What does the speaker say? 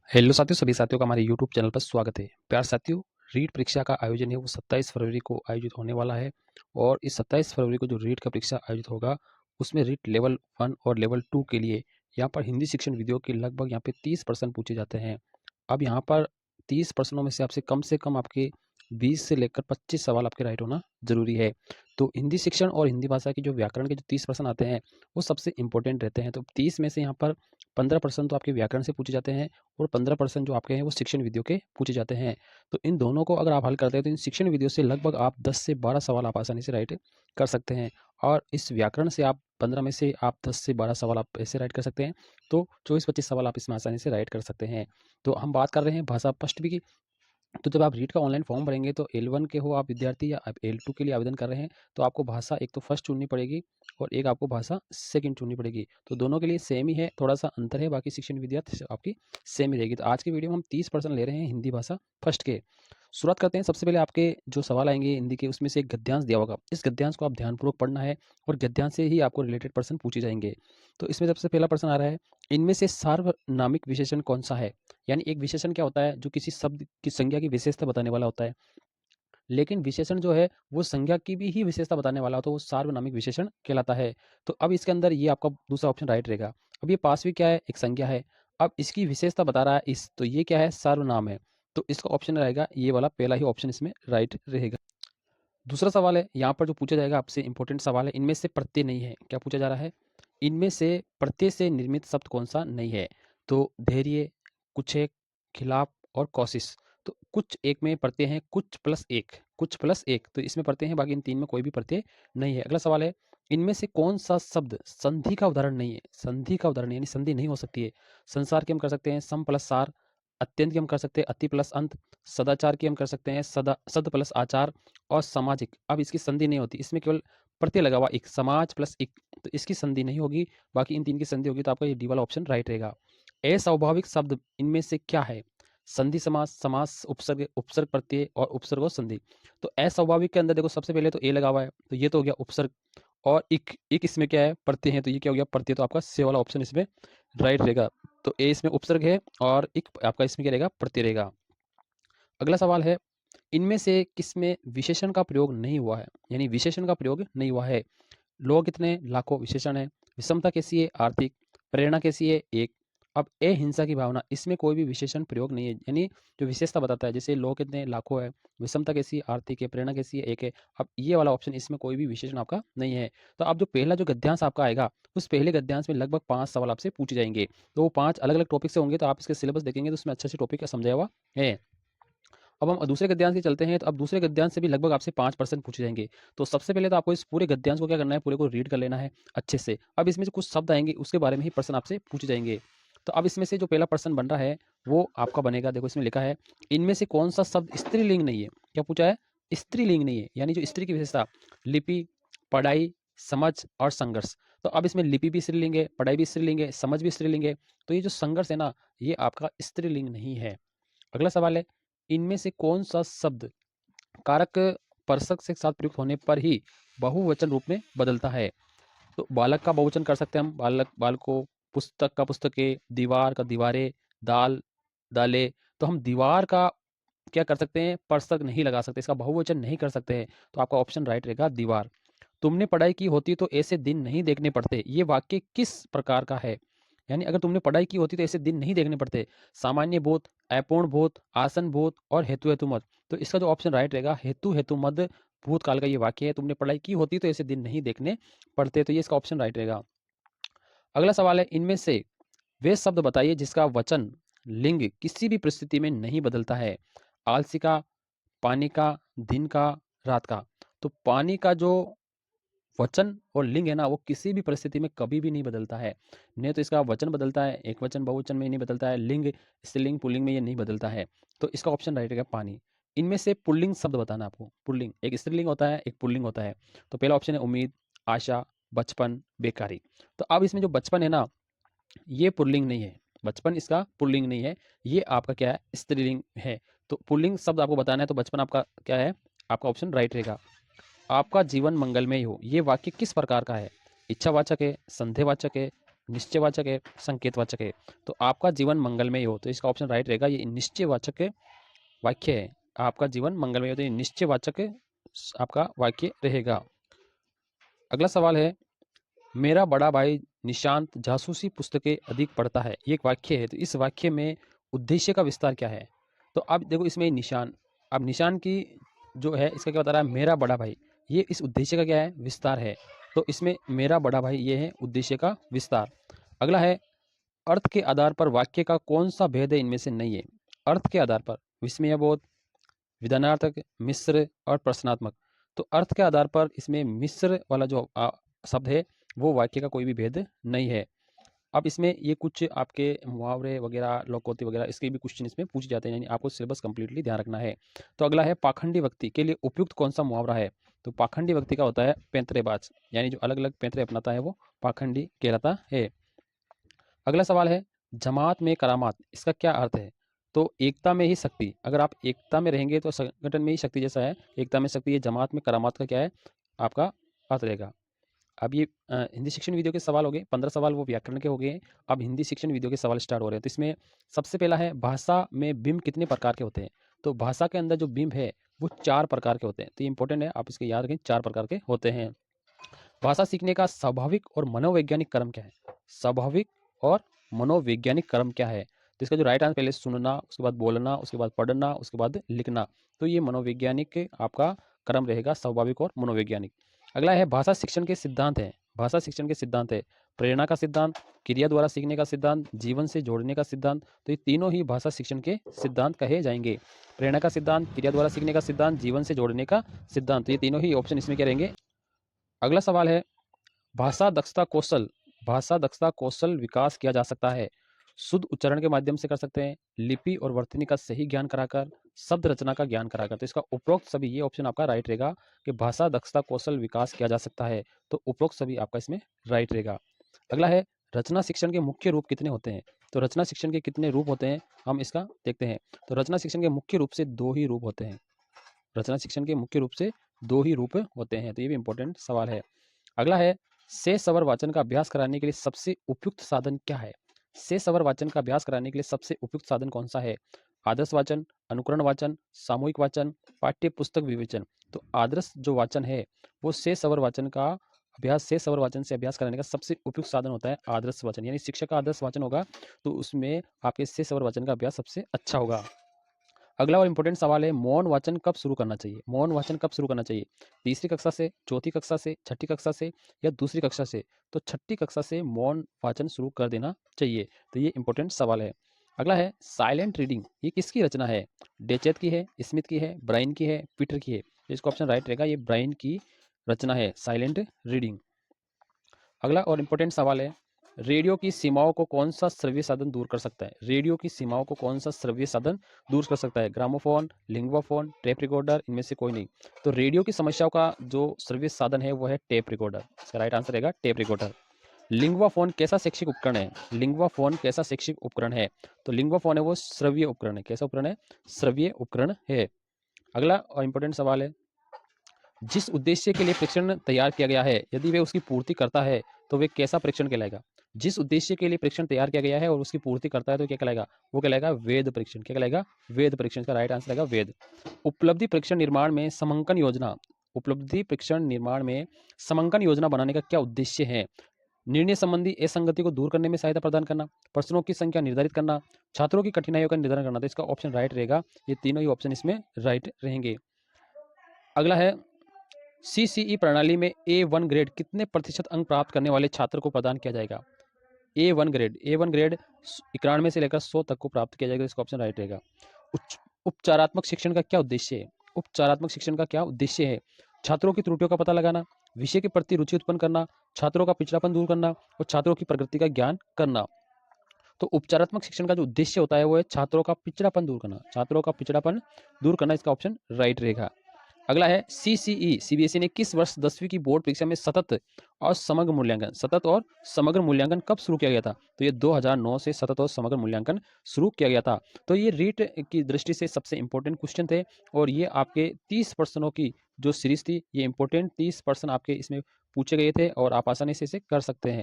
Hello साथियों, सभी साथियों का हमारे यूट्यूब चैनल पर स्वागत है। प्यार साथियों, रीट परीक्षा का आयोजन है वो 27 फरवरी को आयोजित होने वाला है और इस 27 फरवरी को जो रीट का परीक्षा आयोजित होगा उसमें रीट लेवल 1 और लेवल 2 के लिए यहाँ पर हिंदी शिक्षण वीडियो के लगभग यहाँ पे 30 प्रश्न पूछे जाते हैं। अब यहाँ पर 30 प्रश्नों में से कम आपके 20 से लेकर 25 सवाल आपके राइट होना जरूरी है। तो हिंदी शिक्षण और हिंदी भाषा की जो व्याकरण के जो 30 प्रश्न आते हैं वो सबसे इंपॉर्टेंट रहते हैं। तो 30 में से यहाँ पर 15 प्रश्न तो आपके व्याकरण से पूछे जाते हैं और 15% जो आपके हैं वो शिक्षण वीडियो के पूछे जाते हैं। तो इन दोनों को अगर आप हल करते हैं तो इन शिक्षण वीडियो से लगभग आप 10 से 12 सवाल आप आसानी से राइट कर सकते हैं और इस व्याकरण से आप 15 में से आप 10 से 12 सवाल आप ऐसे राइट कर सकते हैं। तो 24-25 सवाल आप इसमें आसानी से राइट कर सकते हैं। तो हम बात कर रहे हैं भाषा पष्ट की। तो जब आप रीट का ऑनलाइन फॉर्म भरेंगे तो L1 के हो आप विद्यार्थी या आप L2 के लिए आवेदन कर रहे हैं तो आपको भाषा एक तो फर्स्ट चुननी पड़ेगी और एक आपको भाषा सेकंड चुननी पड़ेगी। तो दोनों के लिए सेम ही है, थोड़ा सा अंतर है, बाकी शिक्षण विद्यार्थी आपकी सेम ही रहेगी। तो आज की वीडियो में हम 30% ले रहे हैं हिंदी भाषा फर्स्ट के। शुरुआत करते हैं। सबसे पहले आपके जो सवाल आएंगे हिंदी के उसमें से एक गद्यांश दिया होगा, इस गद्यांश को आप ध्यानपूर्वक पढ़ना है और गद्यांश से ही आपको रिलेटेड प्रश्न पूछे जाएंगे। तो इसमें सबसे पहला प्रश्न आ रहा है, इनमें से सार्वनामिक विशेषण कौन सा है। यानी एक विशेषण क्या होता है, जो किसी शब्द की संज्ञा की विशेषता बताने वाला होता है, लेकिन विशेषण जो है वो संज्ञा की भी ही विशेषता बताने वाला हो तो वो सार्वनामिक विशेषण कहलाता है। तो अब इसके अंदर ये आपका दूसरा ऑप्शन राइट रहेगा। अब ये पास भी क्या है, एक संज्ञा है, अब इसकी विशेषता बता रहा है इस, तो ये क्या है, सार्वनाम है। तो इसका ऑप्शन रहेगा ये वाला, पहला ही ऑप्शन इसमें राइट रहेगा। दूसरा सवाल है, यहाँ पर जो पूछा जाएगा आपसे इंपॉर्टेंट सवाल है, इनमें से प्रत्यय नहीं है। क्या पूछा जा रहा है, इनमें से प्रत्यय से निर्मित शब्द कौन सा नहीं है। तो धैर्य, कुछेक, खिलाफ और कोशिश। तो कुछ एक में प्रत्यय है, कुछ प्लस एक, कुछ प्लस एक, तो इसमें प्रत्यय है, बाकी इन तीन में कोई भी प्रत्यय नहीं है। अगला सवाल है, इनमें से कौन सा शब्द संधि का उदाहरण नहीं है। संधि का उदाहरण यानी संधि नहीं हो सकती है। संसार की हम कर सकते हैं सम प्लस सार, अत्यंत की हम कर सकते हैं अति प्लस अंत, सदाचार की हम कर सकते हैं सद प्लस आचार और सामाजिक। अब इसकी संधि नहीं होती, इसमें केवल प्रत्यय लगा हुआ एक, समाज प्लस एक, तो इसकी संधि नहीं होगी, बाकी इन तीन की संधि होगी। तो आपका ये डी वाला ऑप्शन राइट रहेगा। अस्वाभाविक शब्द इनमें से क्या है। संधि समास, समास, उपसर्ग, उपसर्ग प्रत्यय और उपसर्ग और संधि। तो अस्वाभाविक के अंदर देखो सबसे पहले तो ए लगा हुआ है, तो ये तो हो गया उपसर्ग, और इक इक इसमें क्या है, प्रत्यय है, तो ये क्या हो गया प्रत्यय। तो आपका से वाला ऑप्शन इसमें राइट रहेगा। तो ए इसमें उपसर्ग है और इक आपका इसमें क्या रहेगा, प्रत्यय रहेगा। अगला सवाल है, इनमें से किसमें विशेषण का प्रयोग नहीं हुआ है। यानी विशेषण का प्रयोग नहीं हुआ है। लोग कितने, लाखों विशेषण है। विषमता कैसी है, आर्थिक। प्रेरणा कैसी है, एक। अब अहिंसा की भावना, इसमें कोई भी विशेषण प्रयोग नहीं है, यानी जो विशेषता बताता है, जैसे लोग कितने, लाखों है। विषमता कैसी है, आर्थिक है। प्रेरणा कैसी है, एक है। अब ये वाला ऑप्शन, इसमें कोई भी विशेषण आपका नहीं है। तो अब जो पहला जो गद्यांश आपका आएगा उस पहले गद्यांश में लगभग 5 सवाल आपसे पूछे जाएंगे। तो वो 5 अलग अलग टॉपिक से होंगे, तो आप इसके सिलेबस देखेंगे तो उसमें अच्छे से टॉपिक समझाया हुआ है। अब हम दूसरे गद्यांश की चलते हैं। तो अब दूसरे गद्यांश से भी लगभग आपसे 5% पूछे जाएंगे। तो सबसे पहले तो आपको इस पूरे गद्यांश को क्या करना है, पूरे को रीड कर लेना है अच्छे से। अब इसमें से कुछ शब्द आएंगे उसके बारे में ही प्रश्न आपसे पूछे जाएंगे। तो अब इसमें से जो पहला प्रश्न बन रहा है वो आपका बनेगा, देखो इसमें लिखा है, इनमें से कौन सा शब्द स्त्रीलिंग नहीं है। क्या पूछा है, स्त्रीलिंग नहीं है, यानी जो स्त्री की विशेषता, लिपि, पढ़ाई, समझ और संघर्ष। तो अब इसमें लिपि भी स्त्रीलिंग है, पढ़ाई भी स्त्रीलिंग है, समझ भी स्त्रीलिंग है, तो ये जो संघर्ष है ना, ये आपका स्त्रीलिंग नहीं है। अगला सवाल है, इनमें से कौन सा शब्द कारक परसक से साथ प्रयुक्त होने पर ही बहुवचन रूप में बदलता है। तो बालक का बहुवचन कर सकते हैं हम, बालक बालको, पुस्तक का पुस्तकें, दीवार का दीवारें, दाल दालें। तो हम दीवार का क्या कर सकते हैं, परसक नहीं लगा सकते, इसका बहुवचन नहीं कर सकते हैं। तो आपका ऑप्शन राइट रहेगा दीवार। तुमने पढ़ाई की होती तो ऐसे दिन नहीं देखने पड़ते, ये वाक्य किस प्रकार का है। यानी अगर तुमने पढ़ाई की होती तो ऐसे दिन नहीं देखने पड़ते। सामान्य भूत, अपूर्ण भूत, आसन भूत और हेतु हेतु मत। तो इसका जो ऑप्शन राइट रहेगा हेतु हेतु मद भूतकाल का ये वाक्य है, तुमने पढ़ाई की होती तो ऐसे दिन नहीं देखने पड़ते, तो ये इसका ऑप्शन राइट रहेगा। अगला सवाल है, इनमें से वे शब्द बताइए जिसका वचन लिंग किसी भी परिस्थिति में नहीं बदलता है। आलसी का, पानी का, दिन का, रात का। तो पानी का जो वचन और लिंग है ना, वो किसी भी परिस्थिति में कभी भी नहीं बदलता है। नहीं तो इसका वचन बदलता है, एक वचन बहुवचन में नहीं बदलता है, लिंग स्त्रीलिंग पुल्लिंग में ये नहीं बदलता है। तो इसका ऑप्शन राइट रहेगा पानी। इनमें से पुल्लिंग शब्द बताना आपको। पुल्लिंग एक स्त्रीलिंग होता है, एक पुल्लिंग होता है। तो पहला ऑप्शन है उम्मीद, आशा, बचपन, बेकारी। तो अब इसमें जो बचपन है ना, ये पुल्लिंग नहीं है, बचपन इसका पुल्लिंग नहीं है, ये आपका क्या है, स्त्रीलिंग है। तो पुल्लिंग शब्द आपको बताना है, तो बचपन आपका क्या है, आपका ऑप्शन राइट रहेगा। आपका जीवन मंगलमय हो, ये वाक्य किस प्रकार का है। इच्छावाचक है, संदेहवाचक है, निश्चयवाचक है, संकेतवाचक है। तो आपका जीवन मंगलमय हो, तो इसका ऑप्शन राइट रहेगा, ये निश्चयवाचक वाक्य है। आपका जीवन मंगलमय हो, तो ये निश्चयवाचक आपका वाक्य रहेगा। अगला सवाल है, मेरा बड़ा भाई निशांत जासूसी पुस्तकें अधिक पढ़ता है, ये एक वाक्य है। तो इस वाक्य में उद्देश्य का विस्तार क्या है? तो अब देखो इसमें निशान, अब निशान की जो है इसका क्या बता रहा है, मेरा बड़ा भाई, ये इस उद्देश्य का क्या है, विस्तार है। तो इसमें मेरा बड़ा भाई ये है उद्देश्य का विस्तार। अगला है, अर्थ के आधार पर वाक्य का कौन सा भेद है इनमें से नहीं है? अर्थ के आधार पर विस्मयबोध, विधानार्थक, मिश्र और प्रश्नात्मक। तो अर्थ के आधार पर इसमें मिश्र वाला जो शब्द है वो वाक्य का कोई भी भेद नहीं है। अब इसमें ये कुछ आपके मुहावरे वगैरह, लोकोक्ति वगैरह, इसके भी क्वेश्चन इसमें पूछ जाते हैं, यानी आपको सिलेबस कंप्लीटली ध्यान रखना है। तो अगला है, पाखंडी व्यक्ति के लिए उपयुक्त कौन सा मुहावरा है? तो पाखंडी व्यक्ति का होता है पैंतरेबाज, यानी जो अलग अलग पैंतरे अपनाता है वो पाखंडी कहलाता है। अगला सवाल है, जमात में करामात, इसका क्या अर्थ है? तो एकता में ही शक्ति, अगर आप एकता में रहेंगे तो संगठन में ही शक्ति जैसा है, एकता में शक्ति है। जमात में करामात का क्या है आपका अर्थ रहेगा। अब ये हिंदी शिक्षण वीडियो के सवाल हो गए, 15 सवाल वो व्याकरण के हो गए। अब हिंदी शिक्षण वीडियो के सवाल स्टार्ट हो रहे हैं। तो इसमें सबसे पहला है, भाषा में बिंब कितने प्रकार के होते हैं? तो भाषा के अंदर जो बिंब है वो 4 प्रकार के होते हैं। तो ये इंपॉर्टेंट है, आप इसके याद रखें, 4 प्रकार के होते हैं। भाषा सीखने का स्वाभाविक और मनोवैज्ञानिक क्रम क्या है? स्वाभाविक और मनोवैज्ञानिक क्रम क्या है? तो इसका जो राइट आंसर, पहले सुनना, उसके बाद बोलना, उसके बाद पढ़ना, उसके बाद लिखना। तो ये मनोवैज्ञानिक आपका क्रम रहेगा, स्वाभाविक और मनोवैज्ञानिक। अगला है, भाषा शिक्षण के सिद्धांत है। भाषा शिक्षण के सिद्धांत है, प्रेरणा का सिद्धांत, क्रिया द्वारा सीखने का सिद्धांत, जीवन से जोड़ने का सिद्धांत। तो ये तीनों ही भाषा शिक्षण के सिद्धांत कहे जाएंगे। प्रेरणा का सिद्धांत, क्रिया द्वारा सीखने का सिद्धांत, जीवन से जोड़ने का सिद्धांत, तो ये तीनों ही ऑप्शन इसमें क्या रहेंगे। अगला सवाल है, भाषा दक्षता कौशल, भाषा दक्षता कौशल विकास किया जा सकता है। शुद्ध उच्चारण के माध्यम से कर सकते हैं, लिपि और वर्तनी का सही ज्ञान कराकर, शब्द रचना का ज्ञान कराकर। तो इसका उपरोक्त सभी, ये ऑप्शन आपका राइट रहेगा कि भाषा दक्षता कौशल विकास किया जा सकता है। तो उपरोक्त सभी आपका इसमें राइट रहेगा। अगला है, रचना शिक्षण के मुख्य रूप कितने होते हैं? तो रचना शिक्षण के कितने रूप होते हैं हम इसका देखते हैं। तो रचना शिक्षण के मुख्य रूप से 2 ही रूप होते हैं। रचना शिक्षण के मुख्य रूप से 2 ही रूप होते हैं। तो ये भी इंपॉर्टेंट सवाल है। अगला है, से सवर वाचन का अभ्यास कराने के लिए सबसे उपयुक्त साधन क्या है? से सवर वाचन का अभ्यास कराने के लिए सबसे उपयुक्त साधन कौन सा है? आदर्श वाचन, अनुकरण वाचन, सामूहिक वाचन, पाठ्य पुस्तक विवेचन। तो आदर्श जो वाचन है वो से सवर वाचन का अभ्यास, से सवर वाचन से अभ्यास कराने का सबसे उपयुक्त साधन होता है आदर्श वाचन, यानी शिक्षक का आदर्श वाचन होगा तो उसमें आपके से सवर वाचन का अभ्यास सबसे अच्छा होगा। अगला और इंपॉर्टेंट सवाल है, मौन वाचन कब शुरू करना चाहिए? मौन वाचन कब शुरू करना चाहिए? तीसरी कक्षा से, चौथी कक्षा से, छठी कक्षा से या दूसरी कक्षा से? तो छठी कक्षा से मौन वाचन शुरू कर देना चाहिए। तो ये इंपॉर्टेंट सवाल है। अगला है, साइलेंट रीडिंग, ये किसकी रचना है? डेचेथ की है, स्मिथ की है, ब्राइन की है, पीटर की है? तो इसका ऑप्शन राइट रहेगा, ये ब्राइन की रचना है साइलेंट रीडिंग। अगला और इंपॉर्टेंट सवाल है, रेडियो की सीमाओं को कौन सा श्रव्य साधन दूर कर सकता है? रेडियो की सीमाओं को कौन सा श्रव्य साधन दूर कर सकता है? ग्रामोफोन, लिंग्वाफोन, टेप रिकॉर्डर, इनमें से कोई नहीं। तो रेडियो की समस्याओं का जो श्रव्य साधन है वो है टेप रिकॉर्डर। इसका राइट आंसर रहेगा टेप रिकॉर्डर। लिंग्वाफोन कैसा शैक्षिक उपकरण है? लिंग्वाफोन कैसा शैक्षिक उपकरण है? तो लिंग्वाफोन है वो श्रव्य उपकरण है। कैसा उपकरण है? श्रव्य उपकरण है। अगला और इंपॉर्टेंट सवाल है, जिस उद्देश्य के लिए परीक्षण तैयार किया गया है यदि वे उसकी पूर्ति करता है तो वे कैसा परीक्षण कहलाएगा? जिस उद्देश्य के लिए परीक्षण तैयार किया गया है और उसकी पूर्ति करता है तो क्या कहलाएगा? वो कहलाएगा वेद परीक्षण। क्या कहलाएगा? वेद परीक्षण। का राइट आंसर रहेगा वेद। उपलब्धि परीक्षण निर्माण में समंकन योजना, उपलब्धि परीक्षण निर्माण में समंकन योजना बनाने का क्या उद्देश्य है? निर्णय संबंधी असंगति को दूर करने में सहायता प्रदान करना, प्रश्नों की संख्या निर्धारित करना, छात्रों की कठिनाइयों का निर्धारण करना। तो इसका ऑप्शन राइट रहेगा, ये तीनों ही ऑप्शन इसमें राइट रहेंगे। अगला है, सीसीई प्रणाली में A1 ग्रेड कितने प्रतिशत अंक प्राप्त करने वाले छात्र को प्रदान किया जाएगा? A1 ग्रेड, A1 ग्रेड 91 से लेकर 100 तक को प्राप्त किया जाएगा। इसका ऑप्शन राइट रहेगा। उपचारात्मक शिक्षण का क्या उद्देश्य है? उपचारात्मक शिक्षण का क्या उद्देश्य है? छात्रों की त्रुटियों का पता लगाना, विषय के प्रति रुचि उत्पन्न करना, छात्रों का पिछड़ापन दूर करना और छात्रों की प्रगति का ज्ञान करना। तो उपचारात्मक शिक्षण का जो उद्देश्य होता है वो है छात्रों का पिछड़ापन दूर करना, छात्रों का पिछड़ापन दूर करना। इसका ऑप्शन राइट रहेगा। अगला है, सीसीई सीबीएसई ने किस वर्ष 10वीं की बोर्ड परीक्षा में सतत और समग्र मूल्यांकन, सतत और समग्र मूल्यांकन कब शुरू किया गया था? तो ये 2009 से सतत और समग्र मूल्यांकन शुरू किया गया था। तो ये रीट की दृष्टि से सबसे इंपॉर्टेंट क्वेश्चन थे और ये आपके 30 प्रश्नों की जो सीरीज थी, ये इंपॉर्टेंट 30 प्रश्न आपके इसमें पूछे गए थे और आप आसानी से इसे कर सकते हैं।